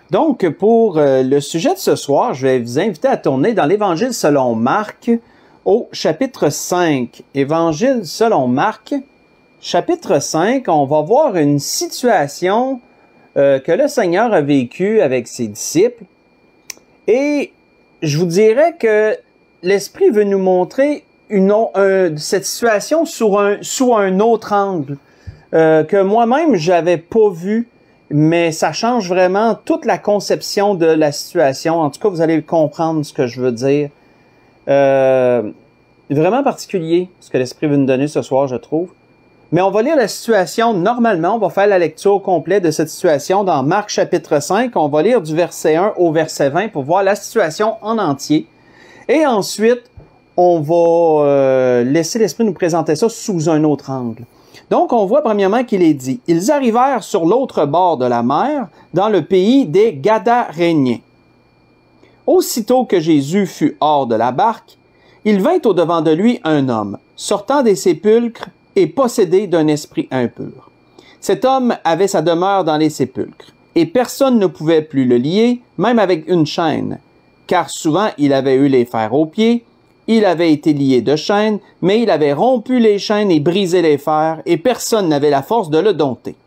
Donc, pour le sujet de ce soir, je vais vous inviter à tourner dans l'Évangile selon Marc au chapitre 5. Évangile selon Marc, chapitre 5, on va voir une situation que le Seigneur a vécue avec ses disciples. Et je vous dirais que l'Esprit veut nous montrer cette situation sous un autre angle que moi-même, j'avais pas vu. Mais ça change vraiment toute la conception de la situation. En tout cas, vous allez comprendre ce que je veux dire. Vraiment particulier, ce que l'Esprit veut nous donner ce soir, je trouve. Mais on va lire la situation normalement. On va faire la lecture complète de cette situation dans Marc chapitre 5. On va lire du verset 1 au verset 20 pour voir la situation en entier. Et ensuite, on va laisser l'Esprit nous présenter ça sous un autre angle. Donc, on voit premièrement qu'il est dit, « Ils arrivèrent sur l'autre bord de la mer, dans le pays des Gadaréniens. Aussitôt que Jésus fut hors de la barque, il vint au-devant de lui un homme, sortant des sépulcres et possédé d'un esprit impur. Cet homme avait sa demeure dans les sépulcres, et personne ne pouvait plus le lier, même avec une chaîne, car souvent il avait eu les fers aux pieds. Il avait été lié de chaînes, mais il avait rompu les chaînes et brisé les fers, et personne n'avait la force de le dompter.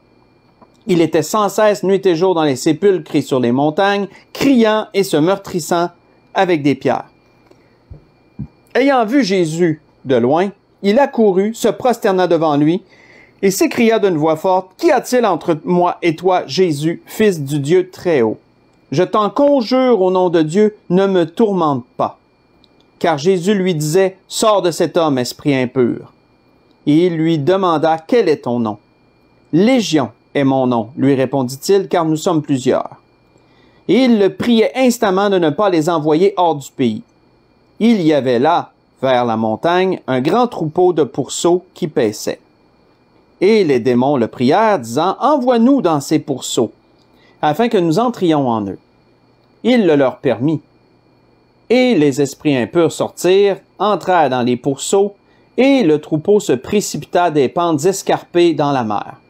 Il était sans cesse nuit et jour dans les sépulcres et sur les montagnes, criant et se meurtrissant avec des pierres. Ayant vu Jésus de loin, il accourut, se prosterna devant lui, et s'écria d'une voix forte, « Qu'y a-t-il entre moi et toi, Jésus, Fils du Dieu Très-Haut? Je t'en conjure au nom de Dieu, ne me tourmente pas. » Car Jésus lui disait, « Sors de cet homme, esprit impur. » Et il lui demanda, « Quel est ton nom? »« Légion est mon nom, lui répondit-il, car nous sommes plusieurs. » Et il le priait instamment de ne pas les envoyer hors du pays. Il y avait là, vers la montagne, un grand troupeau de pourceaux qui paissaient. Et les démons le prièrent, disant, « Envoie-nous dans ces pourceaux, afin que nous entrions en eux. » Il le leur permit. Et les esprits impurs sortirent, entrèrent dans les pourceaux, et le troupeau se précipita des pentes escarpées dans la mer.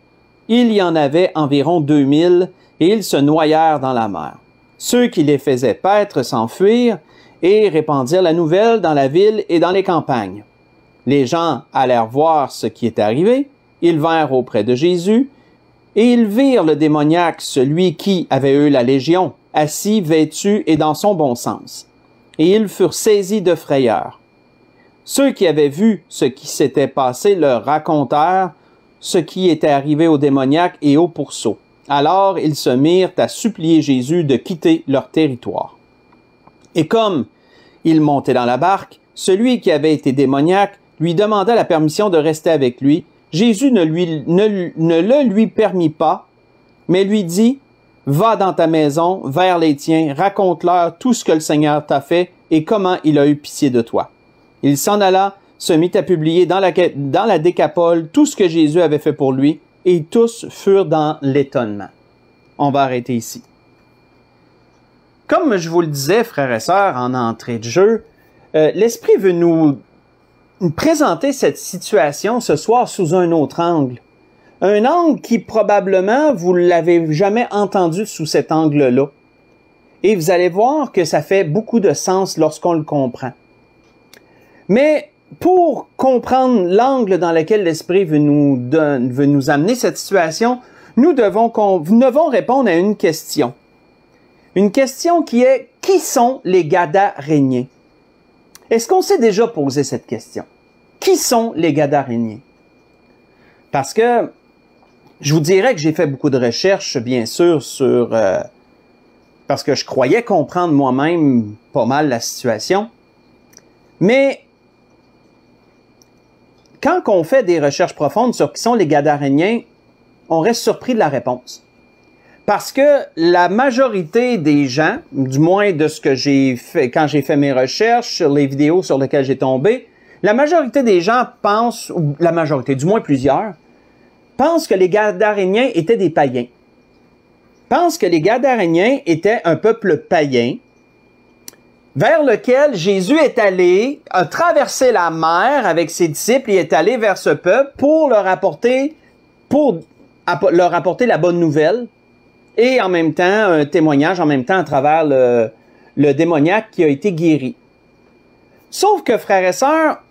Il y en avait environ 2000, et ils se noyèrent dans la mer. Ceux qui les faisaient paître s'enfuirent, et répandirent la nouvelle dans la ville et dans les campagnes. Les gens allèrent voir ce qui était arrivé, ils vinrent auprès de Jésus, et ils virent le démoniaque, celui qui avait eu la légion, assis, vêtu et dans son bon sens. Et ils furent saisis de frayeur. Ceux qui avaient vu ce qui s'était passé leur racontèrent ce qui était arrivé au démoniaque et au pourceau. Alors ils se mirent à supplier Jésus de quitter leur territoire. Et comme il montait dans la barque, celui qui avait été démoniaque lui demanda la permission de rester avec lui. Jésus ne le lui permit pas, mais lui dit, « Va dans ta maison, vers les tiens, raconte-leur tout ce que le Seigneur t'a fait et comment il a eu pitié de toi. » Il s'en alla, se mit à publier dans la Décapole tout ce que Jésus avait fait pour lui, et tous furent dans l'étonnement. On va arrêter ici. Comme je vous le disais, frères et sœurs, en entrée de jeu, l'Esprit veut nous présenter cette situation ce soir sous un autre angle. Un angle qui, probablement, vous ne l'avez jamais entendu sous cet angle-là. Et vous allez voir que ça fait beaucoup de sens lorsqu'on le comprend. Mais pour comprendre l'angle dans lequel l'Esprit veut nous amener cette situation, nous devons répondre à une question. Une question qui est, qui sont les Gadaréniens? Est-ce qu'on s'est déjà posé cette question? Qui sont les Gadaréniens? Parce que je vous dirais que j'ai fait beaucoup de recherches, bien sûr, parce que je croyais comprendre moi-même pas mal la situation. Mais quand on fait des recherches profondes sur qui sont les Gadaréniens, on reste surpris de la réponse. Parce que la majorité des gens, du moins de ce que j'ai fait quand j'ai fait mes recherches sur les vidéos sur lesquelles j'ai tombé, la majorité des gens pensent, ou la majorité, du moins plusieurs, pensent que les Gadaréniens étaient des païens. Pensent que les Gadaréniens étaient un peuple païen vers lequel Jésus est allé, a traversé la mer avec ses disciples et est allé vers ce peuple pour leur apporter la bonne nouvelle et en même temps, un témoignage en même temps à travers le démoniaque qui a été guéri. Sauf que, frères et sœurs,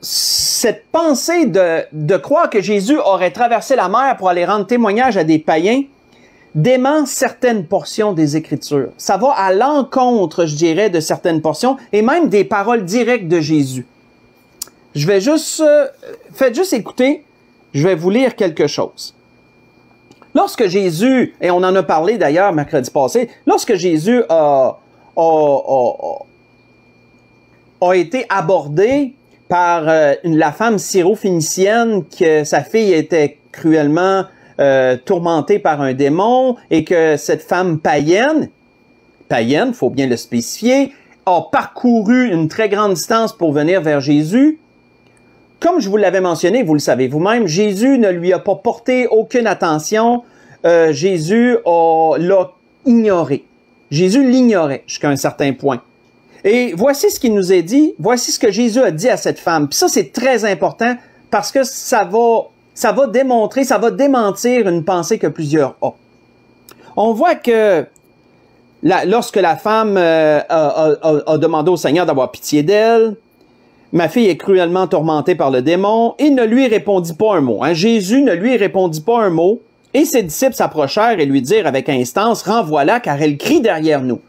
cette pensée de croire que Jésus aurait traversé la mer pour aller rendre témoignage à des païens dément certaines portions des Écritures. Ça va à l'encontre, je dirais, de certaines portions et même des paroles directes de Jésus. Je vais juste... faites juste écouter, je vais vous lire quelque chose. Lorsque Jésus, et on en a parlé d'ailleurs mercredi passé, lorsque Jésus a été abordé par la femme syro-phénicienne, que sa fille était cruellement tourmentée par un démon et que cette femme païenne, faut bien le spécifier, a parcouru une très grande distance pour venir vers Jésus. Comme je vous l'avais mentionné, vous le savez vous-même, Jésus ne lui a pas porté aucune attention. Jésus l'a ignoré. Jésus l'ignorait jusqu'à un certain point. Et voici ce qu'il nous est dit, voici ce que Jésus a dit à cette femme. Puis ça, c'est très important parce que ça va démontrer, ça va démentir une pensée que plusieurs ont. On voit que lorsque la femme a demandé au Seigneur d'avoir pitié d'elle, ma fille est cruellement tourmentée par le démon, il ne lui répondit pas un mot. Jésus ne lui répondit pas un mot, et ses disciples s'approchèrent et lui dirent avec instance, « Renvoie-la, car elle crie derrière nous. »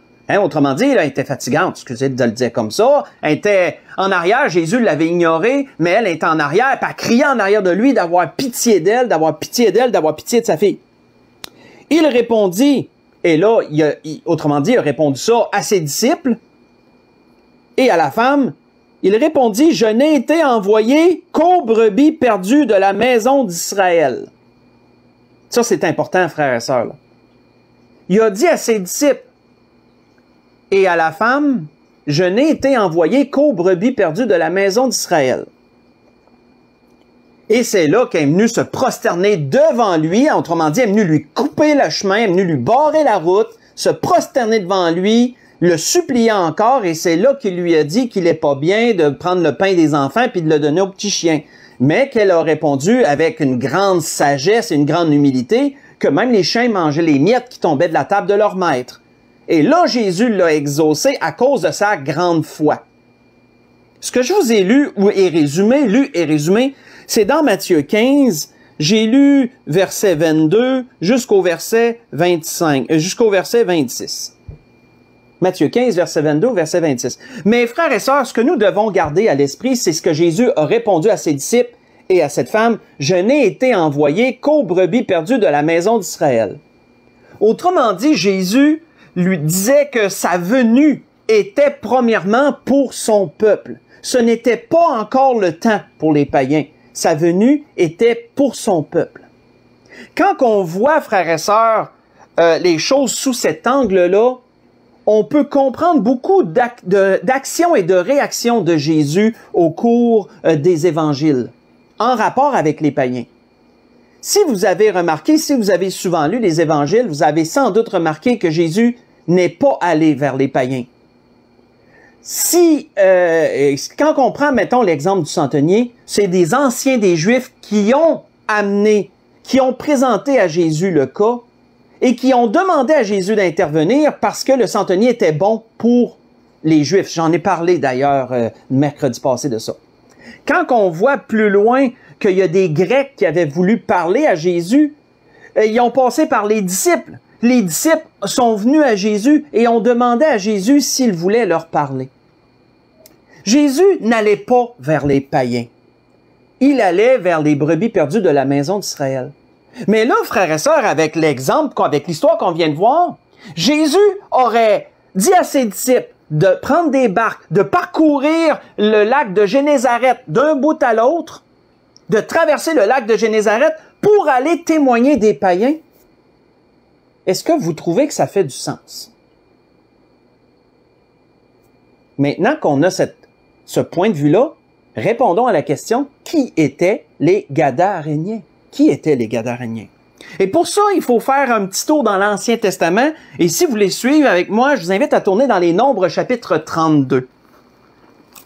Autrement dit, elle était fatigante, excusez de le dire comme ça. Elle était en arrière, Jésus l'avait ignorée, mais elle était en arrière, puis elle criait en arrière de lui d'avoir pitié d'elle, d'avoir pitié de sa fille. Il répondit, et là, autrement dit, il a répondu ça à ses disciples et à la femme. Il répondit, « Je n'ai été envoyé qu'aux brebis perdues de la maison d'Israël. » Ça, c'est important, frères et sœurs. Là. Il a dit à ses disciples et à la femme, « Je n'ai été envoyé qu'aux brebis perdues de la maison d'Israël. » Et c'est là qu'elle est venue se prosterner devant lui, autrement dit, elle est venue lui couper le chemin, elle est venue lui barrer la route, se prosterner devant lui, le supplier encore, et c'est là qu'il lui a dit qu'il n'est pas bien de prendre le pain des enfants puis de le donner aux petits chiens. Mais qu'elle a répondu avec une grande sagesse et une grande humilité que même les chiens mangeaient les miettes qui tombaient de la table de leur maître. Et là, Jésus l'a exaucé à cause de sa grande foi. Ce que je vous ai lu et résumé, c'est dans Matthieu 15, j'ai lu verset 22 jusqu'au verset 26. Matthieu 15, verset 22, verset 26. Mais frères et sœurs, ce que nous devons garder à l'esprit, c'est ce que Jésus a répondu à ses disciples et à cette femme, « Je n'ai été envoyé qu'aux brebis perdues de la maison d'Israël. » Autrement dit, Jésus lui disait que sa venue était premièrement pour son peuple. Ce n'était pas encore le temps pour les païens. Sa venue était pour son peuple. Quand on voit, frères et sœurs, les choses sous cet angle-là, on peut comprendre beaucoup d'actions et de réactions de Jésus au cours des évangiles, en rapport avec les païens. Si vous avez remarqué, si vous avez souvent lu les évangiles, vous avez sans doute remarqué que Jésus n'est pas allé vers les païens. Quand on prend, mettons, l'exemple du centenier, c'est des anciens des Juifs qui ont présenté à Jésus le cas et qui ont demandé à Jésus d'intervenir parce que le centenier était bon pour les Juifs. J'en ai parlé d'ailleurs mercredi passé de ça. Quand on voit plus loin qu'il y a des Grecs qui avaient voulu parler à Jésus, ils ont passé par les disciples. Les disciples sont venus à Jésus et ont demandé à Jésus s'il voulait leur parler. Jésus n'allait pas vers les païens. Il allait vers les brebis perdues de la maison d'Israël. Mais là, frères et sœurs, avec l'exemple, avec l'histoire qu'on vient de voir, Jésus aurait dit à ses disciples de prendre des barques, de parcourir le lac de Génézareth d'un bout à l'autre, de traverser le lac de Génézareth pour aller témoigner des païens. Est-ce que vous trouvez que ça fait du sens? Maintenant qu'on a ce point de vue-là, répondons à la question, qui étaient les Gadaréniens? Qui étaient les Gadaréniens? Et pour ça, il faut faire un petit tour dans l'Ancien Testament. Et si vous voulez suivre avec moi, je vous invite à tourner dans les Nombres chapitre 32.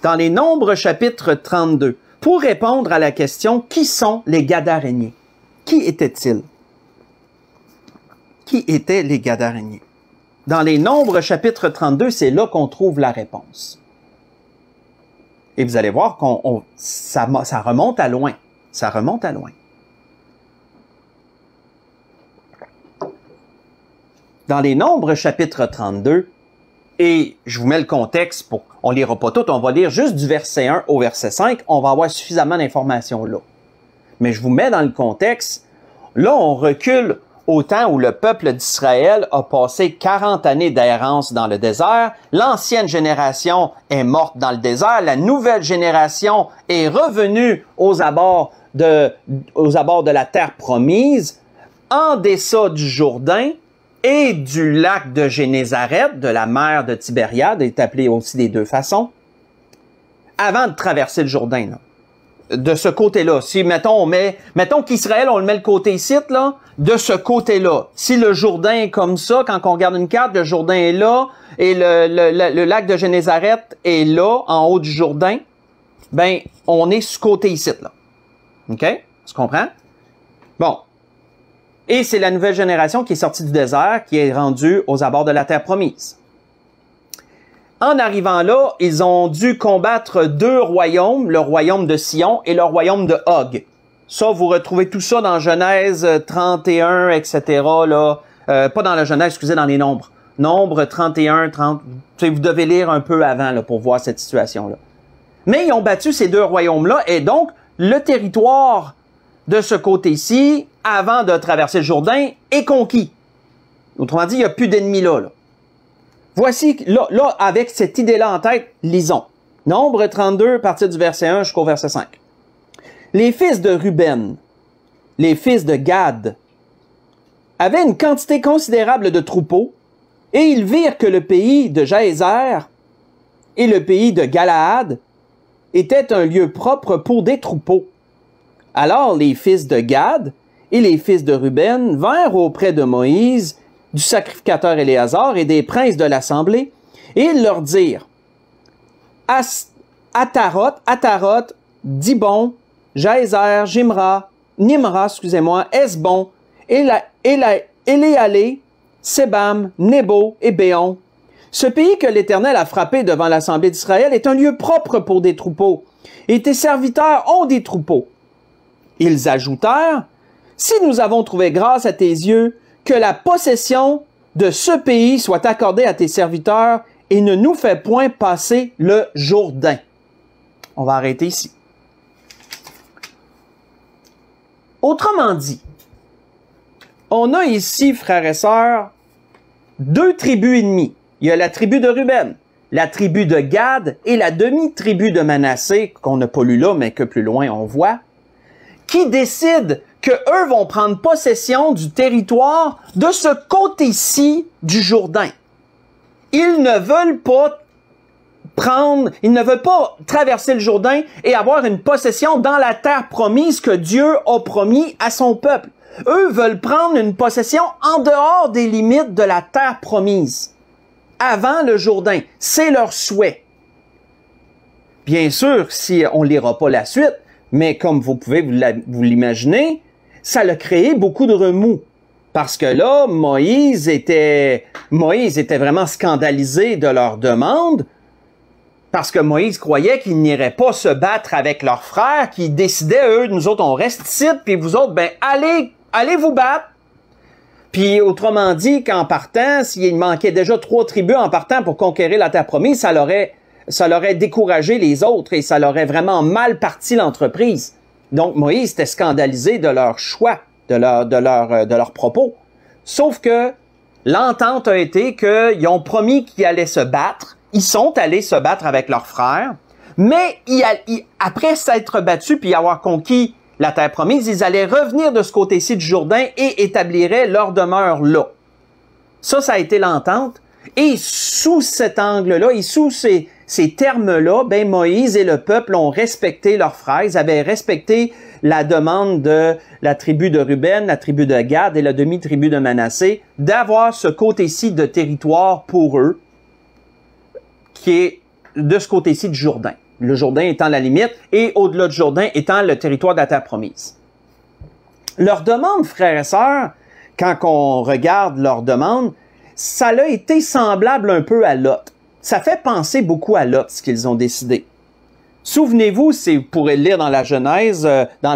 Dans les Nombres chapitre 32, pour répondre à la question, qui sont les Gadaréniens? Qui étaient-ils? Qui étaient les Gadaréniens? Dans les Nombres, chapitre 32, c'est là qu'on trouve la réponse. Et vous allez voir ça remonte à loin. Ça remonte à loin. Dans les Nombres, chapitre 32, et je vous mets le contexte, on ne lira pas tout, on va lire juste du verset 1 au verset 5, on va avoir suffisamment d'informations là. Mais je vous mets dans le contexte, là on recule au temps où le peuple d'Israël a passé 40 années d'errance dans le désert, l'ancienne génération est morte dans le désert, la nouvelle génération est revenue aux abords de la terre promise, en deçà du Jourdain et du lac de Génézareth, de la mer de Tibériade, est appelée aussi des deux façons, avant de traverser le Jourdain, là. De ce côté-là. Si, mettons qu'Israël, on le met le côté ici, là, de ce côté-là. Si le Jourdain est comme ça, quand on regarde une carte, le Jourdain est là, et le lac de Génézareth est là, en haut du Jourdain, ben, on est ce côté ici, là. OK? Tu comprends? Bon. Et c'est la nouvelle génération qui est sortie du désert, qui est rendue aux abords de la terre promise. En arrivant là, ils ont dû combattre deux royaumes, le royaume de Sion et le royaume de Og. Ça, vous retrouvez tout ça dans Genèse 31, etc. Là. Pas dans la Genèse, excusez, dans les Nombres. Nombres 31, 30. Vous devez lire un peu avant là, pour voir cette situation-là. Mais ils ont battu ces deux royaumes-là et donc le territoire de ce côté-ci, avant de traverser le Jourdain, est conquis. Autrement dit, il n'y a plus d'ennemis là. Voici, là, avec cette idée-là en tête, lisons. Nombre 32, à partir du verset 1 jusqu'au verset 5. Les fils de Ruben, les fils de Gad, avaient une quantité considérable de troupeaux, et ils virent que le pays de Jaézer et le pays de Galaad étaient un lieu propre pour des troupeaux. Alors les fils de Gad et les fils de Ruben vinrent auprès de Moïse, du sacrificateur Éléazar et des princes de l'assemblée, et ils leur dirent, Ataroth, Dibon, Jaézer, Nimra, Esbon, Éléalé, Sebam, Nebo et Béon. Ce pays que l'Éternel a frappé devant l'assemblée d'Israël est un lieu propre pour des troupeaux, et tes serviteurs ont des troupeaux. Ils ajoutèrent, si nous avons trouvé grâce à tes yeux, que la possession de ce pays soit accordée à tes serviteurs et ne nous fait point passer le Jourdain. On va arrêter ici. Autrement dit, on a ici, frères et sœurs, deux tribus ennemies. Il y a la tribu de Ruben, la tribu de Gad et la demi-tribu de Manassé, qu'on n'a pas lu là, mais que plus loin on voit, qui décident que eux vont prendre possession du territoire de ce côté-ci du Jourdain. Ils ne veulent pas traverser le Jourdain et avoir une possession dans la terre promise que Dieu a promis à son peuple. Eux veulent prendre une possession en dehors des limites de la terre promise, avant le Jourdain. C'est leur souhait. Bien sûr, si on ne lira pas la suite, mais comme vous pouvez vous l'imaginer, ça a créé beaucoup de remous. Parce que là, Moïse était vraiment scandalisé de leur demande, parce que Moïse croyait qu'ils n'iraient pas se battre avec leurs frères, qu'ils décidaient, eux, nous autres, on reste ici, puis vous autres, ben, allez vous battre. Puis, autrement dit, qu'en partant, s'il manquait déjà 3 tribus en partant pour conquérir la terre promise, ça l'aurait découragé les autres et ça l'aurait vraiment mal parti l'entreprise. Donc, Moïse était scandalisé de leur choix, de leurs propos. Sauf que l'entente a été qu'ils ont promis qu'ils allaient se battre. Ils sont allés se battre avec leurs frères. Mais après s'être battus puis avoir conquis la terre promise, ils allaient revenir de ce côté-ci du Jourdain et établiraient leur demeure là. Ça a été l'entente. Et sous cet angle-là, et sous ces termes-là, ben Moïse et le peuple ont respecté leurs frères. Ils avaient respecté la demande de la tribu de Ruben, la tribu de Gad et la demi-tribu de Manassé d'avoir ce côté-ci de territoire pour eux, qui est de ce côté-ci du Jourdain. Le Jourdain étant la limite et au-delà du Jourdain étant le territoire de la terre promise. Leur demande, frères et sœurs, quand on regarde leur demande, ça a été semblable un peu à Lot. Ça fait penser beaucoup à Lot, ce qu'ils ont décidé. Souvenez-vous, vous pourrez le lire dans la Genèse,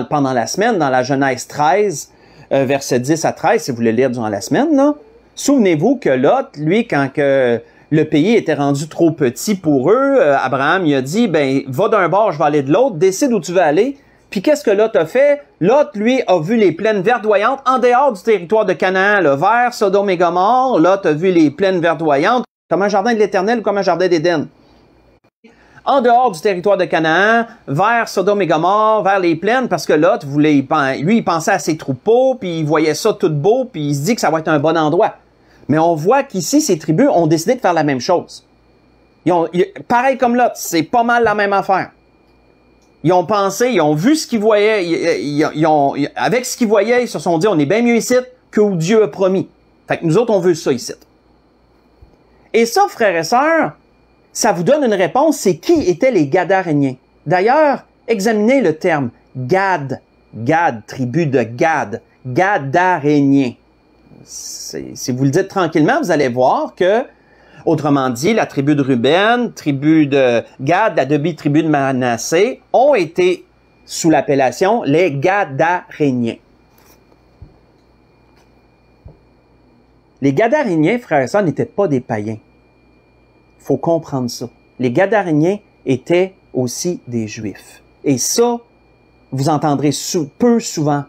pendant la semaine, dans la Genèse 13, versets 10 à 13, si vous voulez lire durant la semaine, là. Souvenez-vous que Lot, lui, quand le pays était rendu trop petit pour eux, Abraham, il a dit, ben, va d'un bord, je vais aller de l'autre, décide où tu veux aller. Puis qu'est-ce que Lot a fait? Lot, lui, a vu les plaines verdoyantes en dehors du territoire de Canaan, là, vers Sodome et Gomorrhe. Lot a vu les plaines verdoyantes comme un jardin de l'Éternel ou comme un jardin d'Éden. En dehors du territoire de Canaan, vers Sodome et Gomorrhe, vers les plaines, parce que Lot lui, il pensait à ses troupeaux, puis il voyait ça tout beau, puis il se dit que ça va être un bon endroit. Mais on voit qu'ici, ces tribus ont décidé de faire la même chose. Pareil comme Lot, c'est pas mal la même affaire. Ils ont pensé, ils ont vu ce qu'ils voyaient, avec ce qu'ils voyaient, ils se sont dit, on est bien mieux ici que où Dieu a promis. Fait que nous autres, on veut ça ici. Et ça, frères et sœurs, ça vous donne une réponse, c'est qui étaient les Gadaréniens. D'ailleurs, examinez le terme Gad, tribu de Gad, Gadaréniens. Si vous le dites tranquillement, vous allez voir que, autrement dit, la tribu de Ruben, tribu de Gad, la demi-tribu de Manassé ont été sous l'appellation les Gadaréniens. Les Gadaréniens, frères et sœurs, n'étaient pas des païens. Il faut comprendre ça. Les Gadaréniens étaient aussi des Juifs. Et ça, vous entendrez peu souvent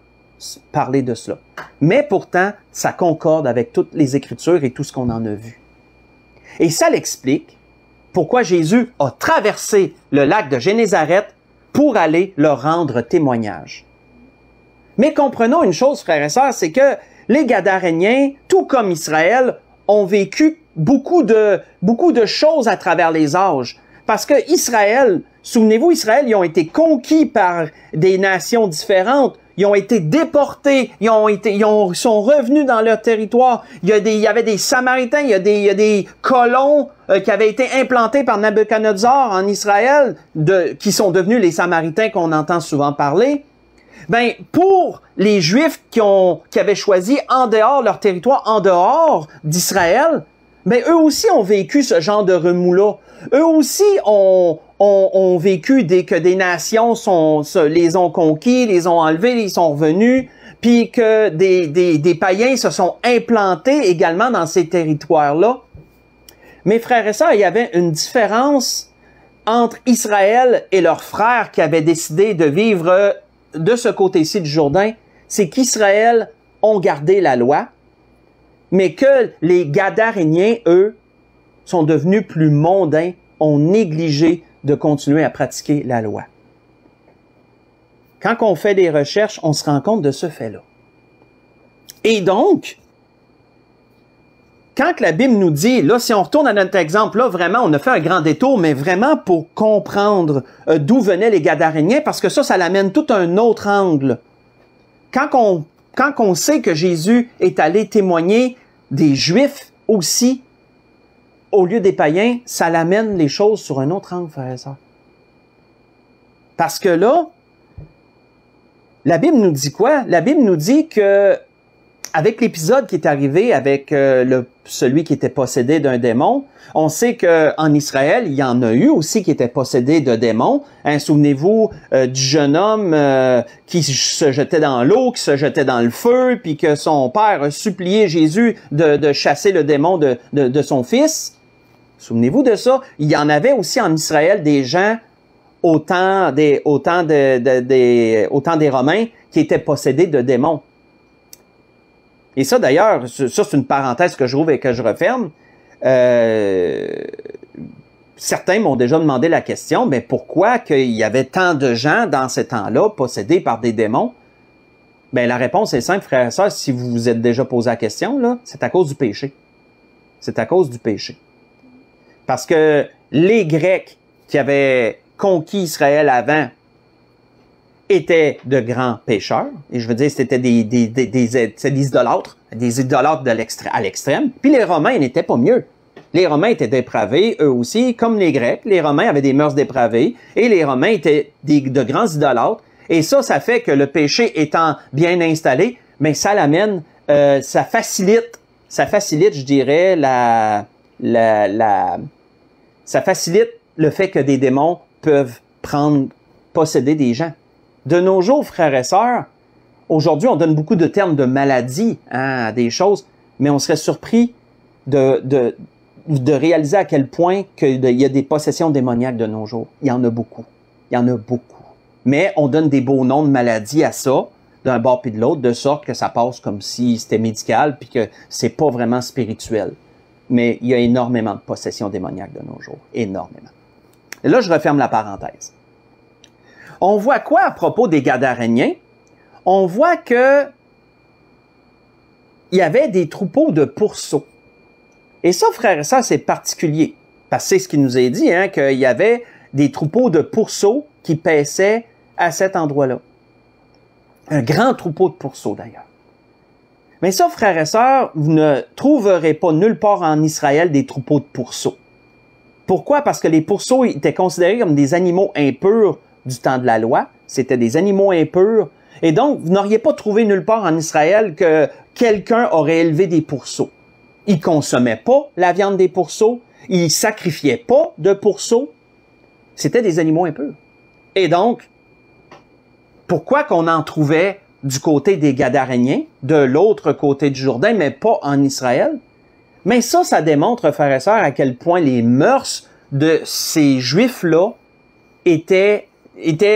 parler de cela. Mais pourtant, ça concorde avec toutes les Écritures et tout ce qu'on en a vu. Et ça l'explique pourquoi Jésus a traversé le lac de Génézareth pour aller leur rendre témoignage. Mais comprenons une chose, frères et sœurs, c'est que les Gadaréniens, tout comme Israël, ont vécu beaucoup de choses à travers les âges. Parce que Israël, souvenez-vous, Israël, ils ont été conquis par des nations différentes. Ils ont été déportés, ils sont revenus dans leur territoire. Il y avait des Samaritains, il y a des colons qui avaient été implantés par Nabuchodonosor en Israël, qui sont devenus les Samaritains qu'on entend souvent parler. Ben, pour les Juifs qui avaient choisi en dehors leur territoire, en dehors d'Israël, ben eux aussi ont vécu ce genre de remous-là. Eux aussi ont vécu que des nations les ont conquis, les ont enlevés, ils sont revenus, puis que des païens se sont implantés également dans ces territoires-là. Mes frères et sœurs, il y avait une différence entre Israël et leurs frères qui avaient décidé de vivre de ce côté-ci du Jourdain, c'est qu'Israël ont gardé la loi, mais que les Gadaréniens, eux, sont devenus plus mondains, ont négligé de continuer à pratiquer la loi. Quand on fait des recherches, on se rend compte de ce fait-là. Et donc, quand la Bible nous dit, là, si on retourne à notre exemple, là, vraiment, on a fait un grand détour, mais vraiment pour comprendre d'où venaient les Gadaréniens, parce que ça l'amène tout un autre angle. Quand on sait que Jésus est allé témoigner des Juifs aussi, au lieu des païens, ça l'amène les choses sur un autre angle, frères et sœurs. Parce que là, la Bible nous dit quoi? La Bible nous dit que, avec l'épisode qui est arrivé avec celui qui était possédé d'un démon, on sait qu'en Israël, il y en a eu aussi qui étaient possédés de démons. Hein, souvenez-vous du jeune homme qui se jetait dans l'eau, qui se jetait dans le feu, puis que son père a supplié Jésus de chasser le démon de son fils. Souvenez-vous de ça. Il y en avait aussi en Israël des gens au temps des Romains qui étaient possédés de démons. Et ça, d'ailleurs, ça, c'est une parenthèse que je rouvre et que je referme. Certains m'ont déjà demandé la question, mais pourquoi qu'il y avait tant de gens dans ces temps-là possédés par des démons? Ben, la réponse est simple, frères et sœurs, si vous vous êtes déjà posé la question, là, c'est à cause du péché. C'est à cause du péché. Parce que les Grecs qui avaient conquis Israël avant étaient de grands pécheurs. Et je veux dire, c'était des idolâtres à l'extrême. Puis les Romains n'étaient pas mieux. Les Romains étaient dépravés, eux aussi, comme les Grecs. Les Romains avaient des mœurs dépravées. Et les Romains étaient de grands idolâtres. Et ça fait que le péché étant bien installé, mais ça l'amène ça facilite, je dirais, ça facilite le fait que des démons peuvent posséder des gens. De nos jours, frères et sœurs, aujourd'hui, on donne beaucoup de termes de maladie à des choses, mais on serait surpris de réaliser à quel point il y a des possessions démoniaques de nos jours. Il y en a beaucoup. Il y en a beaucoup. Mais on donne des beaux noms de maladies à ça, d'un bord puis de l'autre, de sorte que ça passe comme si c'était médical puis que c'est pas vraiment spirituel. Mais il y a énormément de possessions démoniaques de nos jours. Énormément. Et là, je referme la parenthèse. On voit quoi à propos des Gadaréniens? On voit que il y avait des troupeaux de pourceaux. Et ça, frère et sœurs, c'est particulier. Parce que c'est ce qui nous est dit, hein, qu'il y avait des troupeaux de pourceaux qui paissaient à cet endroit-là. Un grand troupeau de pourceaux, d'ailleurs. Mais ça, frères et sœurs, vous ne trouverez pas nulle part en Israël des troupeaux de pourceaux. Pourquoi? Parce que les pourceaux étaient considérés comme des animaux impurs du temps de la loi. C'était des animaux impurs. Et donc, vous n'auriez pas trouvé nulle part en Israël que quelqu'un aurait élevé des pourceaux. Ils consommaient pas la viande des pourceaux. Ils sacrifiaient pas de pourceaux. C'était des animaux impurs. Et donc, pourquoi qu'on en trouvait du côté des Gadaréniens, de l'autre côté du Jourdain, mais pas en Israël? Mais ça démontre, frères et sœurs, à quel point les mœurs de ces Juifs-là étaient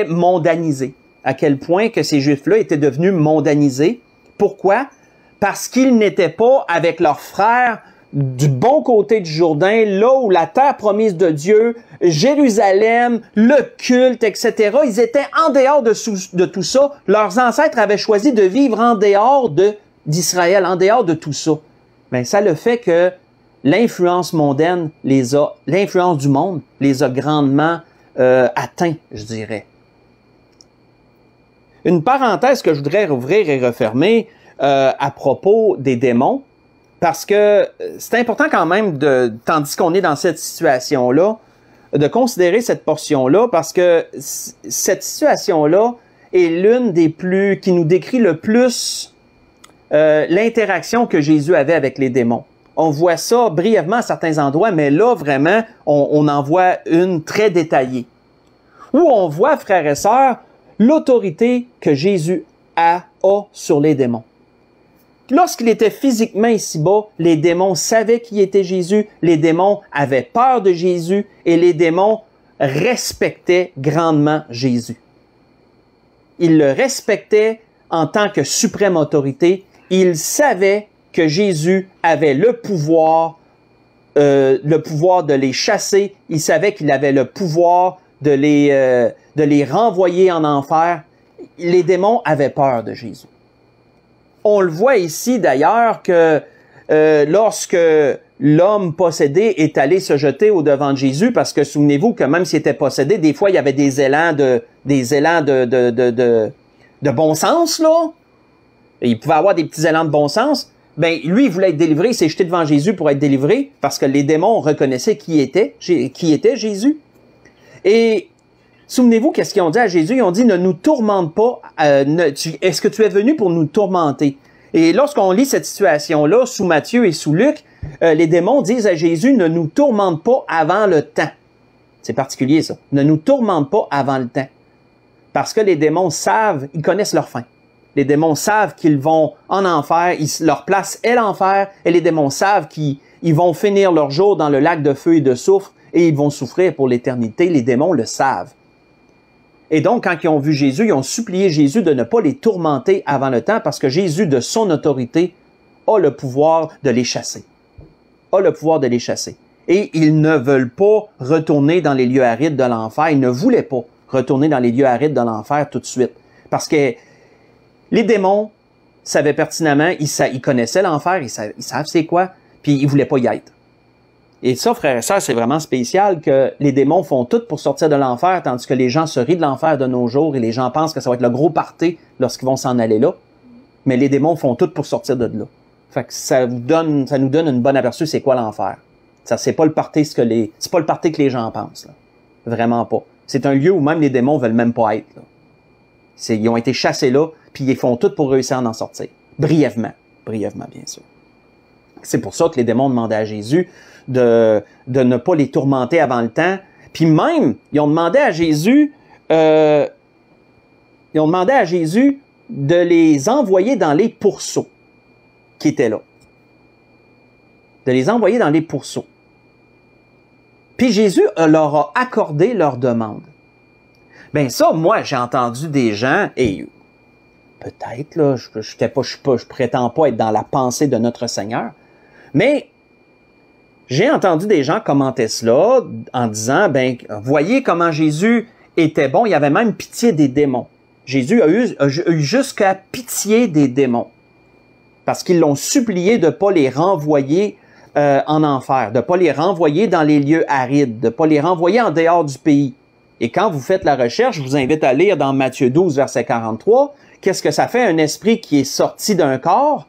mondanisés. À quel point que ces Juifs-là étaient devenus mondanisés. Pourquoi? Parce qu'ils n'étaient pas avec leurs frères du bon côté du Jourdain, là où la terre promise de Dieu, Jérusalem, le culte, etc. Ils étaient en dehors de tout ça. Leurs ancêtres avaient choisi de vivre en dehors d'Israël, en dehors de tout ça. Mais ça le fait que l'influence mondaine l'influence du monde les a grandement atteints, je dirais. Une parenthèse que je voudrais rouvrir et refermer à propos des démons, parce que c'est important quand même, tandis qu'on est dans cette situation-là, de considérer cette portion-là, parce que cette situation-là est l'une des plus, qui nous décrit le plus l'interaction que Jésus avait avec les démons. On voit ça brièvement à certains endroits, mais là, vraiment, on en voit une très détaillée. Où on voit, frères et sœurs, l'autorité que Jésus a sur les démons. Lorsqu'il était physiquement ici-bas, les démons savaient qui était Jésus, les démons avaient peur de Jésus et les démons respectaient grandement Jésus. Ils le respectaient en tant que suprême autorité. Ils savaient que Jésus avait le pouvoir de les chasser. Ils savaient qu'il avait le pouvoir de les renvoyer en enfer. Les démons avaient peur de Jésus. On le voit ici d'ailleurs que lorsque l'homme possédé est allé se jeter au-devant de Jésus, parce que souvenez-vous que même s'il était possédé, des fois il y avait des élans de bon sens, là. Et il pouvait avoir des petits élans de bon sens. Ben, lui, il voulait être délivré, il s'est jeté devant Jésus pour être délivré, parce que les démons reconnaissaient qui était Jésus. Et souvenez-vous qu'est-ce qu'ils ont dit à Jésus? Ils ont dit, ne nous tourmente pas. Est-ce que tu es venu pour nous tourmenter? Et lorsqu'on lit cette situation-là, sous Matthieu et sous Luc, les démons disent à Jésus, ne nous tourmente pas avant le temps. C'est particulier, ça. Ne nous tourmente pas avant le temps. Parce que les démons savent, ils connaissent leur fin. Les démons savent qu'ils vont en enfer, leur place est l'enfer, et les démons savent qu'ils vont finir leur jour dans le lac de feu et de soufre, et ils vont souffrir pour l'éternité. Les démons le savent. Et donc, quand ils ont vu Jésus, ils ont supplié Jésus de ne pas les tourmenter avant le temps, parce que Jésus, de son autorité, a le pouvoir de les chasser. A le pouvoir de les chasser. Et ils ne veulent pas retourner dans les lieux arides de l'enfer. Ils ne voulaient pas retourner dans les lieux arides de l'enfer tout de suite. Parce que les démons savaient pertinemment, ils connaissaient l'enfer, ils savent c'est quoi, puis ils voulaient pas y être. Et ça, frères et sœurs, c'est vraiment spécial que les démons font tout pour sortir de l'enfer, tandis que les gens se rient de l'enfer de nos jours et les gens pensent que ça va être le gros party lorsqu'ils vont s'en aller là. Mais les démons font tout pour sortir de là. Fait que ça nous donne une bonne aperçu c'est quoi l'enfer. Ça, c'est pas le party c'est pas le party que les gens pensent, là. Vraiment pas. C'est un lieu où même les démons veulent même pas être, là. Ils ont été chassés là, puis ils font tout pour réussir à en sortir. Brièvement. brièvement, bien sûr. C'est pour ça que les démons demandaient à Jésus de ne pas les tourmenter avant le temps. Puis même, ils ont demandé à Jésus de les envoyer dans les pourceaux qui étaient là. De les envoyer dans les pourceaux. Puis Jésus leur a accordé leur demande. Ben ça, moi, j'ai entendu des gens, et peut-être, là, je prétends pas être dans la pensée de notre Seigneur, mais j'ai entendu des gens commenter cela en disant, ben, voyez comment Jésus était bon, il avait même pitié des démons. Jésus a eu jusqu'à pitié des démons. Parce qu'ils l'ont supplié de ne pas les renvoyer en enfer, de ne pas les renvoyer dans les lieux arides, de ne pas les renvoyer en dehors du pays. Et quand vous faites la recherche, je vous invite à lire dans Matthieu 12, verset 43, qu'est-ce que ça fait un esprit qui est sorti d'un corps,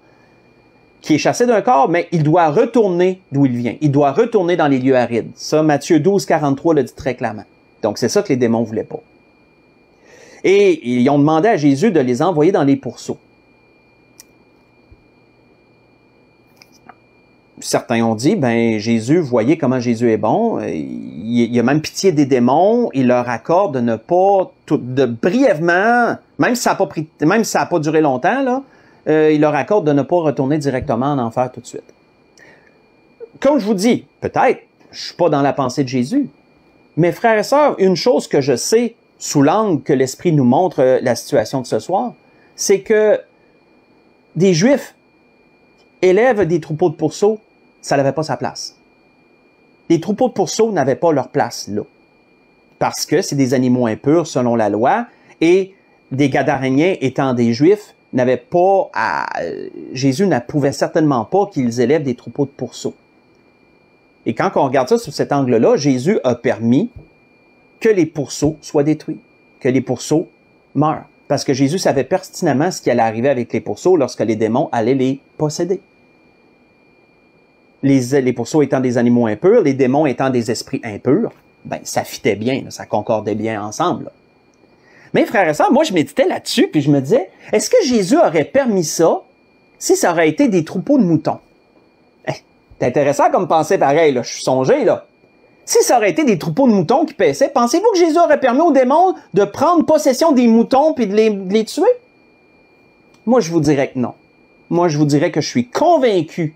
qui est chassé d'un corps, mais il doit retourner d'où il vient. Il doit retourner dans les lieux arides. Ça, Matthieu 12, 43 le dit très clairement. Donc, c'est ça que les démons voulaient pas. Et ils ont demandé à Jésus de les envoyer dans les pourceaux. Certains ont dit, ben Jésus, voyez comment Jésus est bon, il a même pitié des démons, il leur accorde de ne pas, brièvement, même si ça n'a pas duré longtemps, là, il leur accorde de ne pas retourner directement en enfer tout de suite. Comme je vous dis, peut-être, je suis pas dans la pensée de Jésus, mais frères et sœurs, une chose que je sais, sous l'angle que l'Esprit nous montre la situation de ce soir, c'est que des Juifs élèvent des troupeaux de pourceaux, ça n'avait pas sa place. Les troupeaux de pourceaux n'avaient pas leur place là. Parce que c'est des animaux impurs selon la loi, et des Gadaréniens étant des Juifs, n'avaient pas Jésus n'approuvait certainement pas qu'ils élèvent des troupeaux de pourceaux. Et quand on regarde ça sous cet angle-là, Jésus a permis que les pourceaux soient détruits, que les pourceaux meurent. Parce que Jésus savait pertinemment ce qui allait arriver avec les pourceaux lorsque les démons allaient les posséder. Les pourceaux étant des animaux impurs, les démons étant des esprits impurs, ben ça fitait bien, ça concordait bien ensemble. Là. Mais frères et sœurs, moi je méditais là-dessus, puis je me disais, est-ce que Jésus aurait permis ça si ça aurait été des troupeaux de moutons? C'est intéressant comme pensée pareil, là, je suis songé, là. Si ça aurait été des troupeaux de moutons qui paissaient, pensez-vous que Jésus aurait permis aux démons de prendre possession des moutons puis de les tuer? Moi, je vous dirais que non. Moi, je vous dirais que je suis convaincu,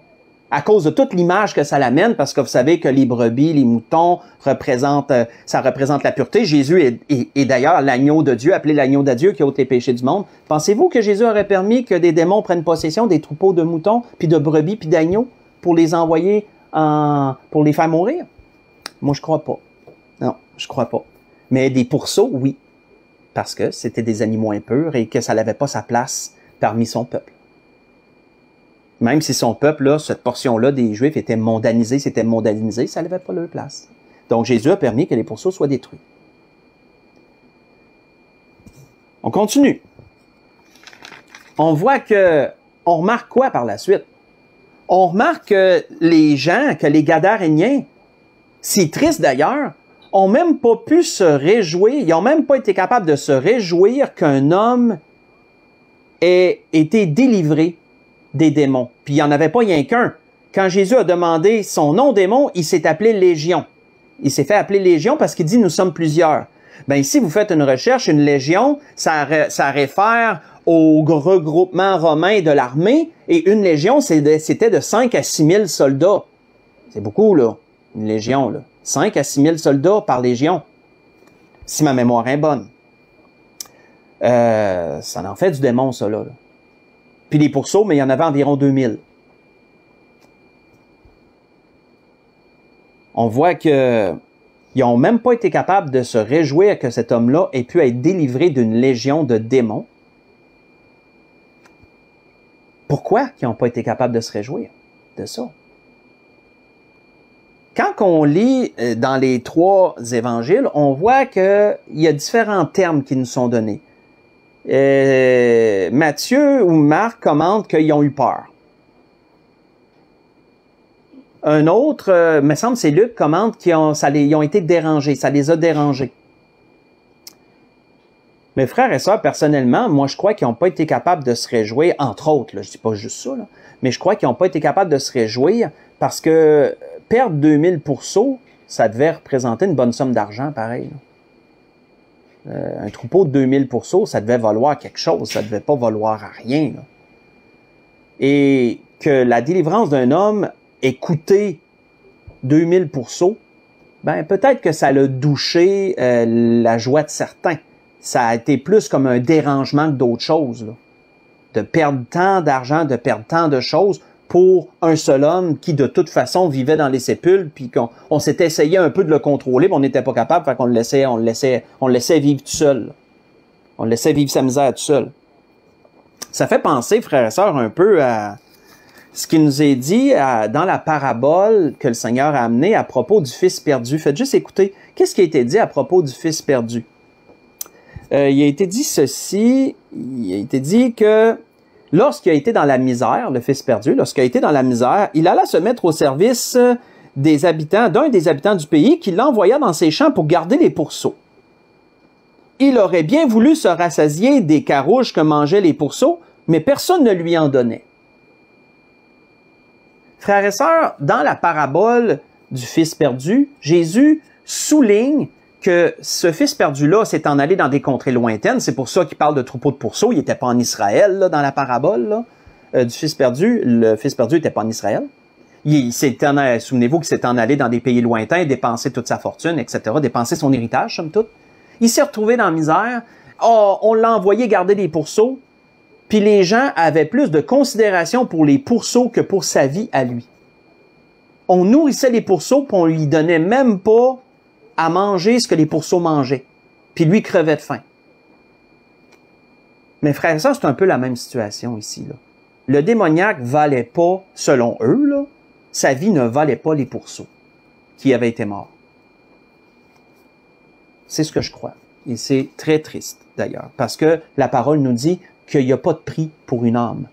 à cause de toute l'image que ça l'amène, parce que vous savez que les brebis, les moutons, ça représente la pureté. Jésus est d'ailleurs l'agneau de Dieu, appelé l'agneau de Dieu qui ôte les péchés du monde. Pensez-vous que Jésus aurait permis que des démons prennent possession des troupeaux de moutons, puis de brebis, puis d'agneaux, pour les envoyer pour les faire mourir? Moi, je crois pas. Non, je crois pas. Mais des pourceaux, oui. Parce que c'était des animaux impurs et que ça n'avait pas sa place parmi son peuple. Même si son peuple, là, cette portion-là des Juifs était mondanisée, ça n'avait pas leur place. Donc, Jésus a permis que les pourceaux soient détruits. On continue. On voit on remarque quoi par la suite? On remarque que les gens, que les Gadaréniens, c'est triste d'ailleurs, ont même pas pu se réjouir, ils ont même pas été capables de se réjouir qu'un homme ait été délivré des démons. Puis il n'y en avait pas rien qu'un. Quand Jésus a demandé son nom démon, il s'est appelé Légion. Il s'est fait appeler Légion parce qu'il dit « nous sommes plusieurs ». Ben ici, vous faites une recherche, une légion, ça réfère au regroupement romain de l'armée, et une légion, c'était de 5 à 6 000 soldats. C'est beaucoup, là, une légion, là. 5 à 6 000 soldats par légion, si ma mémoire est bonne. Ça en fait du démon, ça, là. Puis les pourceaux, mais il y en avait environ 2000. On voit que ils n'ont même pas été capables de se réjouir que cet homme-là ait pu être délivré d'une légion de démons. Pourquoi ils n'ont pas été capables de se réjouir de ça? Quand on lit dans les 3 évangiles, on voit qu'il y a différents termes qui nous sont donnés. Matthieu ou Marc commentent qu'ils ont eu peur. Un autre, me semble c'est Luc, commente qu'ils ont été dérangés, ça les a dérangés. Mes frères et sœurs, personnellement, moi, je crois qu'ils n'ont pas été capables de se réjouir, entre autres, là, je dis pas juste ça, là, mais je crois qu'ils n'ont pas été capables de se réjouir parce que perdre 2000 pourceaux, ça devait représenter une bonne somme d'argent, pareil. Un troupeau de 2000 pourceaux, ça devait valoir quelque chose, ça devait pas valoir à rien. Là. Et que la délivrance d'un homme ait coûté 2000 pourceaux, ben peut-être que ça l'a douché la joie de certains. Ça a été plus comme un dérangement que d'autres choses. Là. De perdre tant d'argent, de perdre tant de choses pour un seul homme qui, de toute façon, vivait dans les sépulcres, puis qu'on s'était essayé un peu de le contrôler, mais on n'était pas capable, fait qu'on le laissait vivre tout seul. Là. On le laissait vivre sa misère tout seul. Ça fait penser, frères et sœurs, un peu à ce qui nous est dit dans la parabole que le Seigneur a amenée à propos du Fils perdu. Faites juste écouter. Qu'est-ce qui a été dit à propos du Fils perdu? Il a été dit ceci. Il a été dit que lorsqu'il a été dans la misère, le Fils perdu, lorsqu'il a été dans la misère, il alla se mettre au service des habitants, d'un des habitants du pays, qui l'envoya dans ses champs pour garder les pourceaux. Il aurait bien voulu se rassasier des carouges que mangeaient les pourceaux, mais personne ne lui en donnait. Frères et sœurs, dans la parabole du Fils perdu, Jésus souligne que ce Fils perdu-là s'est en allé dans des contrées lointaines. C'est pour ça qu'il parle de troupeau de pourceaux. Il n'était pas en Israël, là, dans la parabole là, du Fils perdu. Le Fils perdu n'était pas en Israël. Souvenez-vous qu'il s'est en allé dans des pays lointains, dépenser toute sa fortune, etc., dépenser son héritage, somme toute. Il s'est retrouvé dans la misère. Oh, on l'a envoyé garder des pourceaux. Puis les gens avaient plus de considération pour les pourceaux que pour sa vie à lui. On nourrissait les pourceaux, puis on lui donnait même pas à manger ce que les pourceaux mangeaient. Puis lui crevait de faim. Mais frère, ça, c'est un peu la même situation ici. Là. Le démoniaque valait pas, selon eux, là, sa vie ne valait pas les pourceaux qui avaient été morts. C'est ce que je crois. Et c'est très triste, d'ailleurs, parce que la parole nous dit qu'il n'y a pas de prix pour une âme.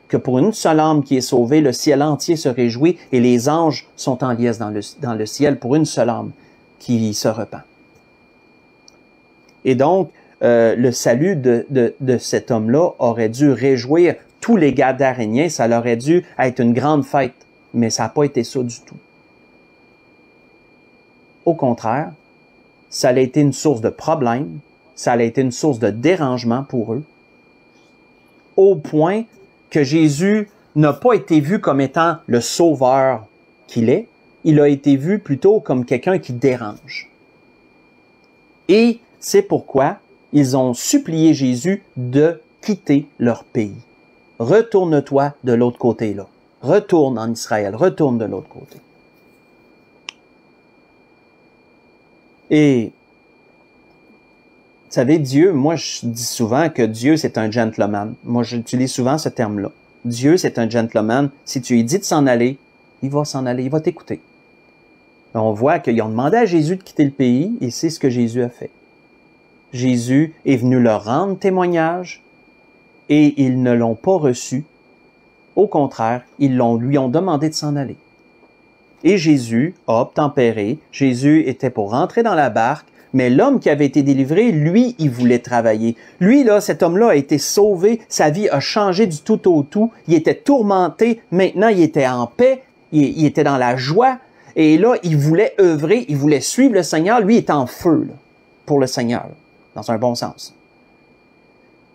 Que pour une seule âme qui est sauvée, le ciel entier se réjouit et les anges sont en liesse dans le ciel pour une seule âme qui se repent. Et donc, le salut de cet homme-là aurait dû réjouir tous les Gadaréniens, ça leur aurait dû être une grande fête, mais ça n'a pas été ça du tout. Au contraire, ça a été une source de problème, ça a été une source de dérangement pour eux, au point que Jésus n'a pas été vu comme étant le sauveur qu'il est, il a été vu plutôt comme quelqu'un qui dérange. Et c'est pourquoi ils ont supplié Jésus de quitter leur pays. Retourne-toi de l'autre côté là. Retourne en Israël, retourne de l'autre côté. Et vous savez, Dieu, moi je dis souvent que Dieu c'est un gentleman. Moi j'utilise souvent ce terme-là. Dieu c'est un gentleman. Si tu lui dis de s'en aller, il va s'en aller, il va t'écouter. On voit qu'ils ont demandé à Jésus de quitter le pays et c'est ce que Jésus a fait. Jésus est venu leur rendre témoignage et ils ne l'ont pas reçu. Au contraire, ils lui ont demandé de s'en aller. Et Jésus a obtempéré. Jésus était pour rentrer dans la barque, mais l'homme qui avait été délivré, lui, il voulait travailler. Lui, là, cet homme-là a été sauvé. Sa vie a changé du tout au tout. Il était tourmenté. Maintenant, il était en paix. Il était dans la joie. Et là, il voulait œuvrer. Il voulait suivre le Seigneur. Lui, il est en feu là, pour le Seigneur, dans un bon sens.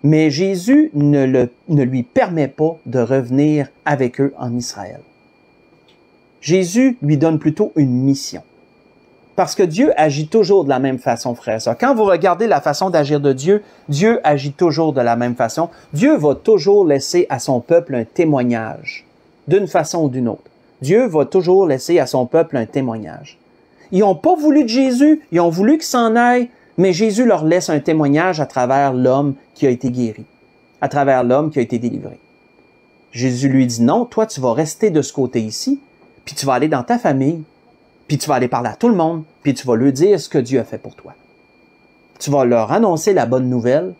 Mais Jésus ne lui permet pas de revenir avec eux en Israël. Jésus lui donne plutôt une mission. Parce que Dieu agit toujours de la même façon, frères et sœurs. Quand vous regardez la façon d'agir de Dieu, Dieu agit toujours de la même façon. Dieu va toujours laisser à son peuple un témoignage, d'une façon ou d'une autre. Dieu va toujours laisser à son peuple un témoignage. Ils n'ont pas voulu de Jésus, ils ont voulu qu'il s'en aille, mais Jésus leur laisse un témoignage à travers l'homme qui a été guéri, à travers l'homme qui a été délivré. Jésus lui dit, non, toi tu vas rester de ce côté ici, puis tu vas aller dans ta famille, puis tu vas aller parler à tout le monde, puis tu vas leur dire ce que Dieu a fait pour toi. Tu vas leur annoncer la bonne nouvelle,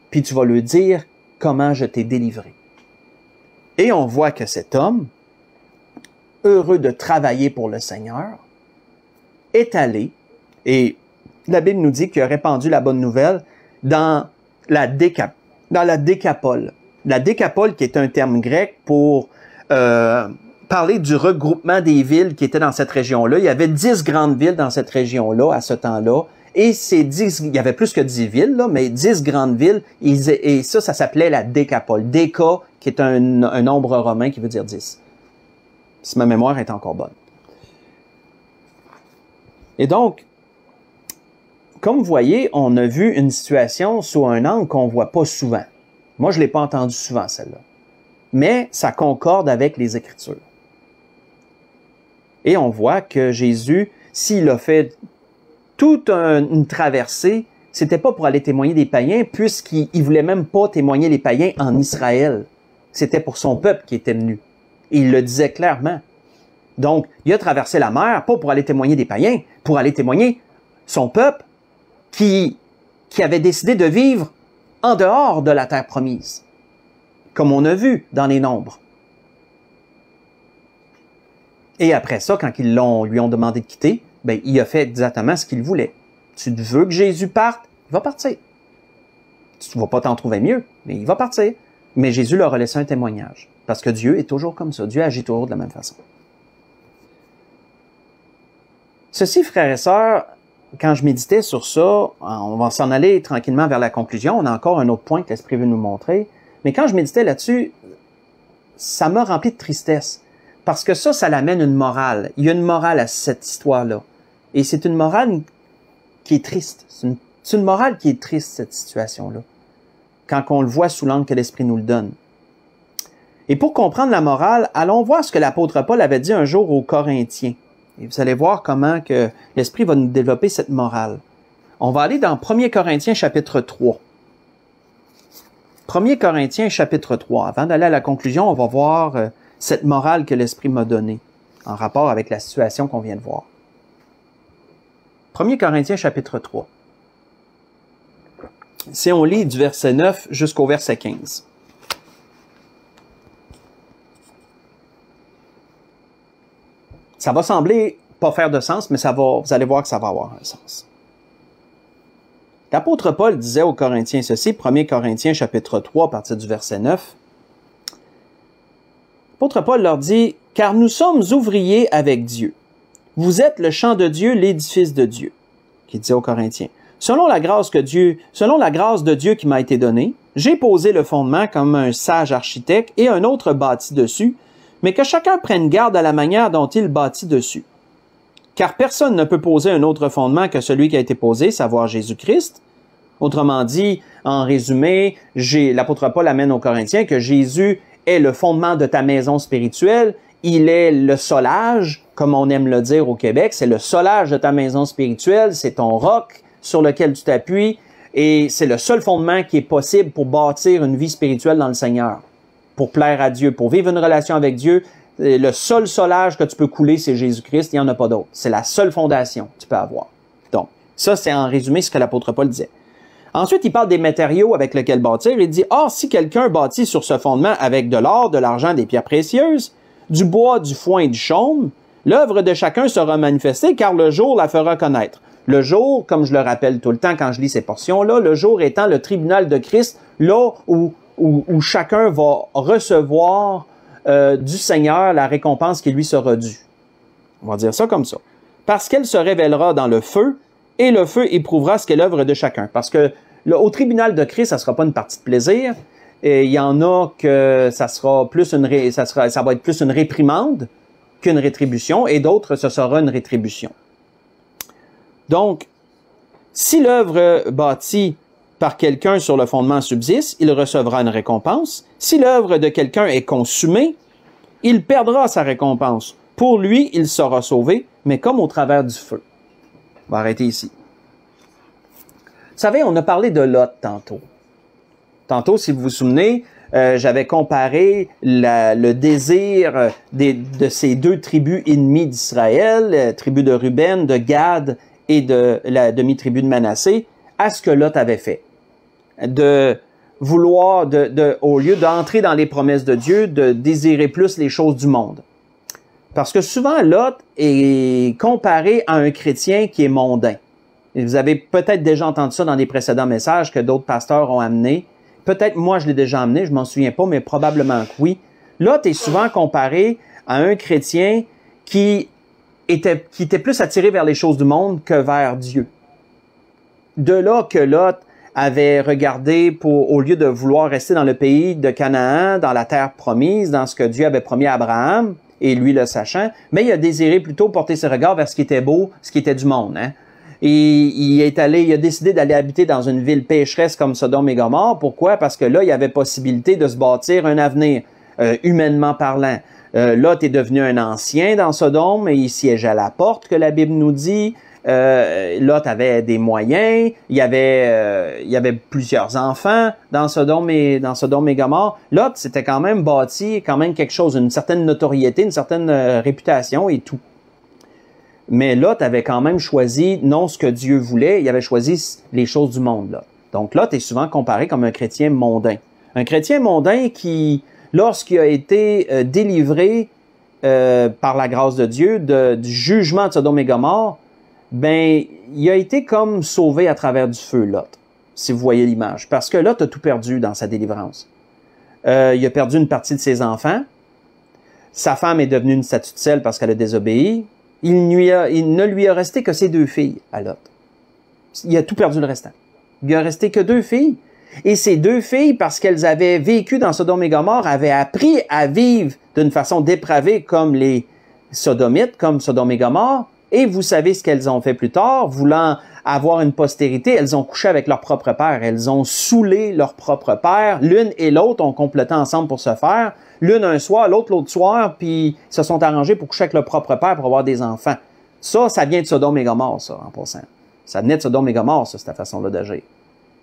puis tu vas leur dire comment je t'ai délivré. Et on voit que cet homme, heureux de travailler pour le Seigneur, est allé, et la Bible nous dit qu'il a répandu la bonne nouvelle dans dans la décapole. La décapole qui est un terme grec pour parler du regroupement des villes qui étaient dans cette région-là. Il y avait 10 grandes villes dans cette région-là à ce temps-là. Et il y avait plus que 10 villes, là, mais 10 grandes villes, et ça s'appelait la décapole. Déca, qui est un nombre romain qui veut dire 10. Si ma mémoire est encore bonne. Et donc, comme vous voyez, on a vu une situation sous un angle qu'on ne voit pas souvent. Moi, je ne l'ai pas entendu souvent, celle-là. Mais ça concorde avec les Écritures. Et on voit que Jésus, s'il a fait toute une traversée, c'était pas pour aller témoigner des païens, puisqu'il voulait même pas témoigner les païens en Israël. C'était pour son peuple qui était venu. Et il le disait clairement. Donc, il a traversé la mer, pas pour aller témoigner des païens, pour aller témoigner son peuple qui avait décidé de vivre en dehors de la terre promise, comme on a vu dans les Nombres. Et après ça, quand ils lui ont demandé de quitter, ben, il a fait exactement ce qu'il voulait. Tu veux que Jésus parte? Il va partir. Tu ne vas pas t'en trouver mieux, mais il va partir. Mais Jésus leur a laissé un témoignage. Parce que Dieu est toujours comme ça. Dieu agit toujours de la même façon. Ceci, frères et sœurs, quand je méditais sur ça, on va s'en aller tranquillement vers la conclusion. On a encore un autre point que l'Esprit veut nous montrer. Mais quand je méditais là-dessus, ça m'a rempli de tristesse. Parce que ça l'amène une morale. Il y a une morale à cette histoire-là. Et c'est une morale qui est triste. C'est une morale qui est triste, cette situation-là. Quand on le voit sous l'angle que l'Esprit nous le donne. Et pour comprendre la morale, allons voir ce que l'apôtre Paul avait dit un jour aux Corinthiens. Et vous allez voir comment que l'Esprit va nous développer cette morale. On va aller dans 1 Corinthiens chapitre 3. 1 Corinthiens chapitre 3. Avant d'aller à la conclusion, on va voir cette morale que l'Esprit m'a donnée en rapport avec la situation qu'on vient de voir. 1 Corinthiens chapitre 3. Si on lit du verset 9 jusqu'au verset 15. Ça va sembler pas faire de sens, mais vous allez voir que ça va avoir un sens. L'apôtre Paul disait aux Corinthiens ceci, 1 Corinthiens chapitre 3, à partir du verset 9. L'apôtre Paul leur dit, « Car nous sommes ouvriers avec Dieu. Vous êtes le champ de Dieu, l'édifice de Dieu. » Qui disait aux Corinthiens. Selon la grâce de Dieu qui m'a été donnée, j'ai posé le fondement comme un sage architecte et un autre bâti dessus, mais que chacun prenne garde à la manière dont il bâtit dessus. Car personne ne peut poser un autre fondement que celui qui a été posé, savoir Jésus-Christ. Autrement dit, en résumé, l'apôtre Paul amène aux Corinthiens que Jésus est le fondement de ta maison spirituelle, il est le solage, comme on aime le dire au Québec, c'est le solage de ta maison spirituelle, c'est ton roc sur lequel tu t'appuies, et c'est le seul fondement qui est possible pour bâtir une vie spirituelle dans le Seigneur, pour plaire à Dieu, pour vivre une relation avec Dieu. Le seul solage que tu peux couler, c'est Jésus-Christ, il n'y en a pas d'autre. C'est la seule fondation que tu peux avoir. Donc, ça, c'est en résumé ce que l'apôtre Paul disait. Ensuite, il parle des matériaux avec lesquels bâtir. Il dit, « Or, si quelqu'un bâtit sur ce fondement avec de l'or, de l'argent, des pierres précieuses, du bois, du foin et du chaume, l'œuvre de chacun sera manifestée, car le jour la fera connaître. » Le jour, comme je le rappelle tout le temps quand je lis ces portions-là, le jour étant le tribunal de Christ, là où chacun va recevoir du Seigneur la récompense qui lui sera due. On va dire ça comme ça. Parce qu'elle se révélera dans le feu, et le feu éprouvera ce qu'est l'œuvre de chacun. Parce que au tribunal de Christ, ça ne sera pas une partie de plaisir. Et il y en a que ça va être plus une réprimande qu'une rétribution, et d'autres, ce sera une rétribution. Donc, si l'œuvre bâtie par quelqu'un sur le fondement subsiste, il recevra une récompense. Si l'œuvre de quelqu'un est consumée, il perdra sa récompense. Pour lui, il sera sauvé, mais comme au travers du feu. On va arrêter ici. Vous savez, on a parlé de Lot tantôt. Tantôt, si vous vous souvenez, j'avais comparé le désir de ces deux tribus ennemies d'Israël, la tribu de Ruben, de Gad et de la demi-tribu de Manassé, à ce que Lot avait fait. De vouloir, au lieu d'entrer dans les promesses de Dieu, de désirer plus les choses du monde. Parce que souvent, Lot est comparé à un chrétien qui est mondain. Et vous avez peut-être déjà entendu ça dans des précédents messages que d'autres pasteurs ont amené. Peut-être moi je l'ai déjà amené, je m'en souviens pas, mais probablement que oui. Lot est souvent comparé à un chrétien qui était plus attiré vers les choses du monde que vers Dieu. De là que Lot avait regardé au lieu de vouloir rester dans le pays de Canaan, dans la terre promise, dans ce que Dieu avait promis à Abraham, et lui le sachant, mais il a désiré plutôt porter ses regards vers ce qui était beau, ce qui était du monde, hein. Et il a décidé d'aller habiter dans une ville pécheresse comme Sodome et Gomorrhe. Pourquoi? Parce que là, il y avait possibilité de se bâtir un avenir, humainement parlant. Lot est devenu un ancien dans Sodome et il siégeait à la porte, que la Bible nous dit. Lot avait des moyens, il y avait plusieurs enfants dans Sodome et Gomorrhe. Lot s'était quand même bâti quelque chose, une certaine notoriété, une certaine réputation et tout. Mais Lot avait quand même choisi non ce que Dieu voulait, il avait choisi les choses du monde, Lot. Donc Lot est souvent comparé comme un chrétien mondain. Un chrétien mondain qui, lorsqu'il a été délivré par la grâce de Dieu du jugement de Sodome et Gomorrhe, ben, il a été comme sauvé à travers du feu, Lot, si vous voyez l'image. Parce que Lot a tout perdu dans sa délivrance. Il a perdu une partie de ses enfants. Sa femme est devenue une statue de sel parce qu'elle a désobéi. Il ne lui a resté que ses 2 filles à Lot. Il a tout perdu le restant. Il lui a resté que 2 filles. Et ces 2 filles, parce qu'elles avaient vécu dans Sodome et Gomorrhe, avaient appris à vivre d'une façon dépravée comme les Sodomites, comme Sodome et Gomorrhe. Et vous savez ce qu'elles ont fait plus tard, voulant avoir une postérité, elles ont couché avec leur propre père, elles ont saoulé leur propre père, l'une et l'autre ont complété ensemble pour se faire, l'une un soir, l'autre soir, puis se sont arrangés pour coucher avec leur propre père pour avoir des enfants. Ça vient de Sodome et Gomorrhe, ça, en passant. Ça venait de Sodome et Gomorrhe, ça, cette façon-là d'agir.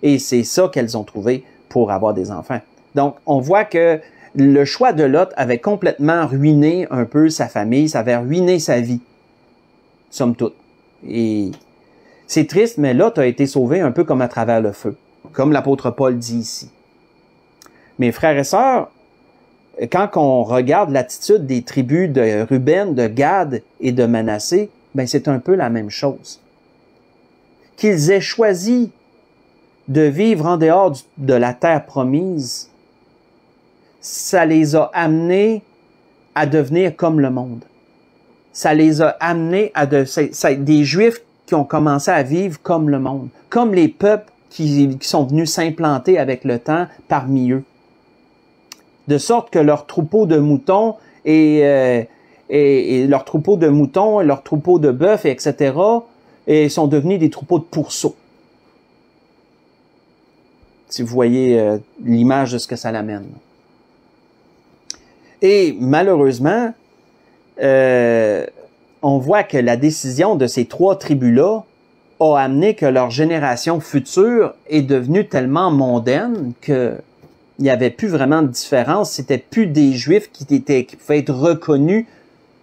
Et c'est ça qu'elles ont trouvé pour avoir des enfants. Donc, on voit que le choix de Lot avait complètement ruiné un peu sa famille, ça avait ruiné sa vie. Somme toute. Et c'est triste, mais Lot a été sauvé un peu comme à travers le feu, comme l'apôtre Paul dit ici. Mes frères et sœurs, quand on regarde l'attitude des tribus de Ruben, de Gad et de Manassé, ben c'est un peu la même chose. Qu'ils aient choisi de vivre en dehors de la terre promise, ça les a amenés à devenir comme le monde. Ça les a amenés à des Juifs qui ont commencé à vivre comme le monde, comme les peuples qui sont venus s'implanter avec le temps parmi eux. De sorte que leurs troupeaux de moutons et leurs troupeaux de moutons, leurs troupeaux de bœufs, etc., sont devenus des troupeaux de pourceaux. Si vous voyez l'image de ce que ça l'amène. Et malheureusement, on voit que la décision de ces 3 tribus-là a amené que leur génération future est devenue tellement mondaine que il n'y avait plus vraiment de différence. C'était plus des Juifs qui pouvaient être reconnus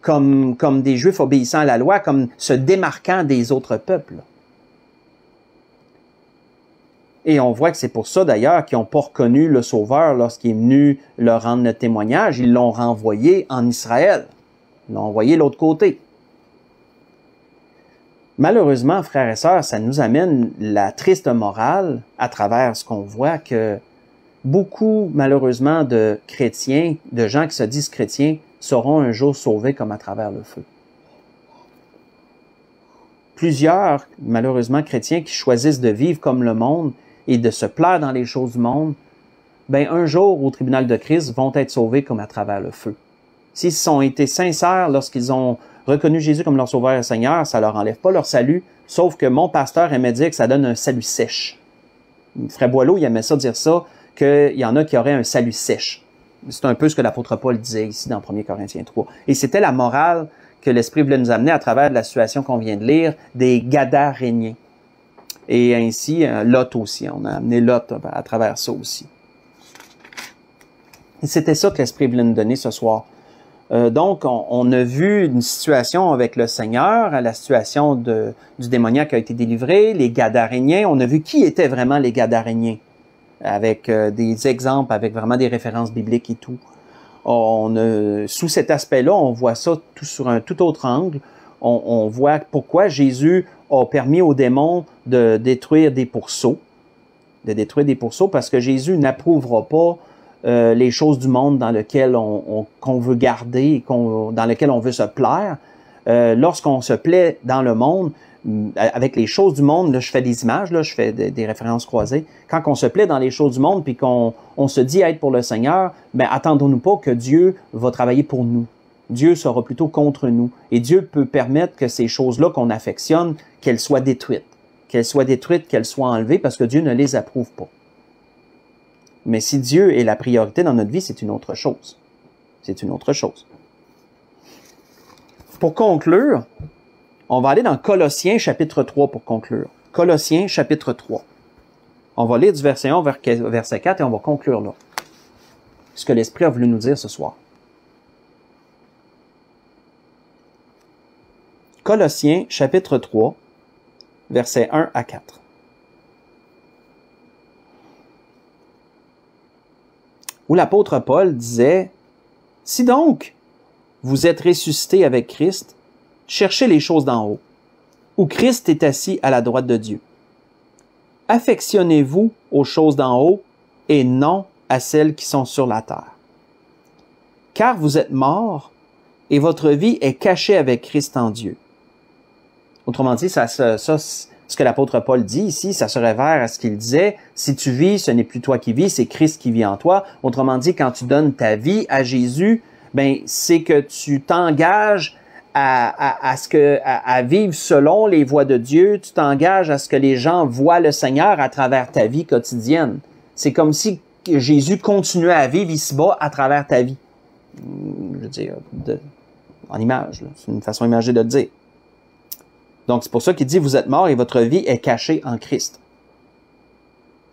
comme des Juifs obéissant à la loi, comme se démarquant des autres peuples. Et on voit que c'est pour ça d'ailleurs qu'ils n'ont pas reconnu le Sauveur lorsqu'il est venu leur rendre le témoignage. Ils l'ont renvoyé en Israël. Ils l'ont envoyé de l'autre côté. Malheureusement, frères et sœurs, ça nous amène la triste morale à travers ce qu'on voit que beaucoup, malheureusement, de chrétiens, de gens qui se disent chrétiens, seront un jour sauvés comme à travers le feu. Plusieurs, malheureusement, chrétiens qui choisissent de vivre comme le monde et de se plaire dans les choses du monde, ben un jour, au tribunal de Christ, vont être sauvés comme à travers le feu. S'ils ont été sincères lorsqu'ils ont reconnu Jésus comme leur sauveur et Seigneur, ça leur enlève pas leur salut, sauf que mon pasteur aimait dire que ça donne un salut sèche. Frère Boileau, il aimait ça dire ça, qu'il y en a qui auraient un salut sèche. C'est un peu ce que l'apôtre Paul disait ici dans 1 Corinthiens 3. Et c'était la morale que l'Esprit voulait nous amener à travers la situation qu'on vient de lire des Gadaréniens. Et ainsi, Lot aussi. On a amené Lot à travers ça aussi. Et c'était ça que l'Esprit voulait nous donner ce soir. Donc, on a vu une situation avec le Seigneur, la situation du démoniaque qui a été délivré, les Gadaréniens. On a vu qui étaient vraiment les Gadaréniens, avec des exemples, avec vraiment des références bibliques et tout. Sous cet aspect-là, on voit ça sur un tout autre angle. On voit pourquoi Jésus a permis aux démons de détruire des pourceaux, parce que Jésus n'approuvera pas les choses du monde dans lesquelles qu'on veut garder, dans lesquelles on veut se plaire. Lorsqu'on se plaît dans le monde, avec les choses du monde, là, je fais des images, là, je fais des références croisées. Quand on se plaît dans les choses du monde, puis qu'on se dit être pour le Seigneur, ben attendons-nous pas que Dieu va travailler pour nous. Dieu sera plutôt contre nous. Et Dieu peut permettre que ces choses-là qu'on affectionne, qu'elles soient détruites. Qu'elles soient enlevées, parce que Dieu ne les approuve pas. Mais si Dieu est la priorité dans notre vie, c'est une autre chose. C'est une autre chose. Pour conclure, on va aller dans Colossiens chapitre 3 pour conclure. Colossiens chapitre 3. On va lire du verset 1 au verset 4 et on va conclure là. Ce que l'Esprit a voulu nous dire ce soir. Colossiens chapitre 3, versets 1 à 4. Où l'apôtre Paul disait, « Si donc vous êtes ressuscités avec Christ, cherchez les choses d'en haut, où Christ est assis à la droite de Dieu. Affectionnez-vous aux choses d'en haut et non à celles qui sont sur la terre. Car vous êtes morts et votre vie est cachée avec Christ en Dieu. » Autrement dit, ce que l'apôtre Paul dit ici, ça se réfère à ce qu'il disait, si tu vis, ce n'est plus toi qui vis, c'est Christ qui vit en toi. Autrement dit, quand tu donnes ta vie à Jésus, ben c'est que tu t'engages à vivre selon les voies de Dieu, tu t'engages à ce que les gens voient le Seigneur à travers ta vie quotidienne. C'est comme si Jésus continuait à vivre ici-bas à travers ta vie. Je veux dire, en image, c'est une façon imagée de le dire. Donc, c'est pour ça qu'il dit, vous êtes morts et votre vie est cachée en Christ.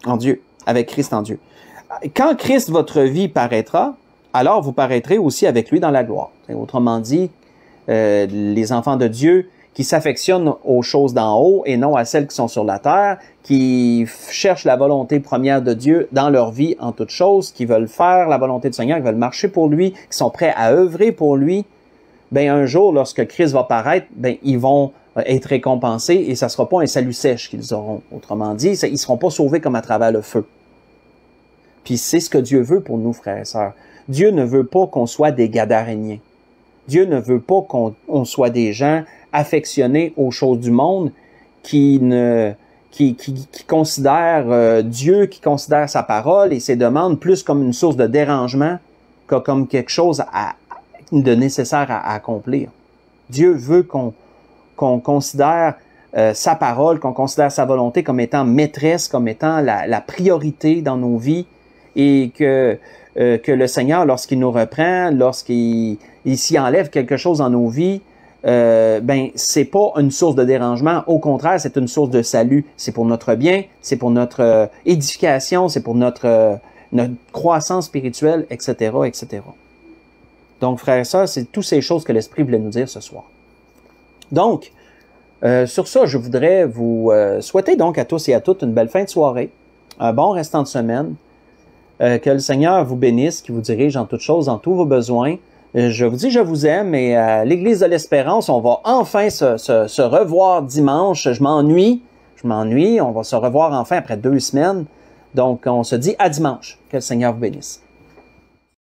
En Dieu. Avec Christ en Dieu. Quand Christ, votre vie, paraîtra, alors vous paraîtrez aussi avec lui dans la gloire. Autrement dit, les enfants de Dieu qui s'affectionnent aux choses d'en haut et non à celles qui sont sur la terre, qui cherchent la volonté première de Dieu dans leur vie en toutes choses, qui veulent faire la volonté du Seigneur, qui veulent marcher pour lui, qui sont prêts à œuvrer pour lui, ben un jour, lorsque Christ va paraître, ben ils vont être récompensés et ça ne sera pas un salut sèche qu'ils auront. Autrement dit, ils ne seront pas sauvés comme à travers le feu. Puis c'est ce que Dieu veut pour nous, frères et sœurs. Dieu ne veut pas qu'on soit des gadaréniens. Dieu ne veut pas qu'on soit des gens affectionnés aux choses du monde qui considèrent Dieu, qui considèrent sa parole et ses demandes plus comme une source de dérangement que comme quelque chose de nécessaire à accomplir. Dieu veut qu'on considère sa parole, qu'on considère sa volonté comme étant maîtresse, comme étant la priorité dans nos vies et que le Seigneur, lorsqu'il nous reprend, lorsqu'il s'y enlève quelque chose dans nos vies, ben c'est pas une source de dérangement. Au contraire, c'est une source de salut. C'est pour notre bien, c'est pour notre édification, c'est pour notre croissance spirituelle, etc., etc. Donc, frères et sœurs, c'est toutes ces choses que l'Esprit voulait nous dire ce soir. Donc, sur ça, je voudrais vous souhaiter donc à tous et à toutes une belle fin de soirée, un bon restant de semaine, que le Seigneur vous bénisse, qu'il vous dirige en toutes choses, en tous vos besoins. Je vous dis, je vous aime et à l'Église de l'Espérance, on va enfin se revoir dimanche. Je m'ennuie, on va se revoir enfin après 2 semaines. Donc, on se dit à dimanche. Que le Seigneur vous bénisse.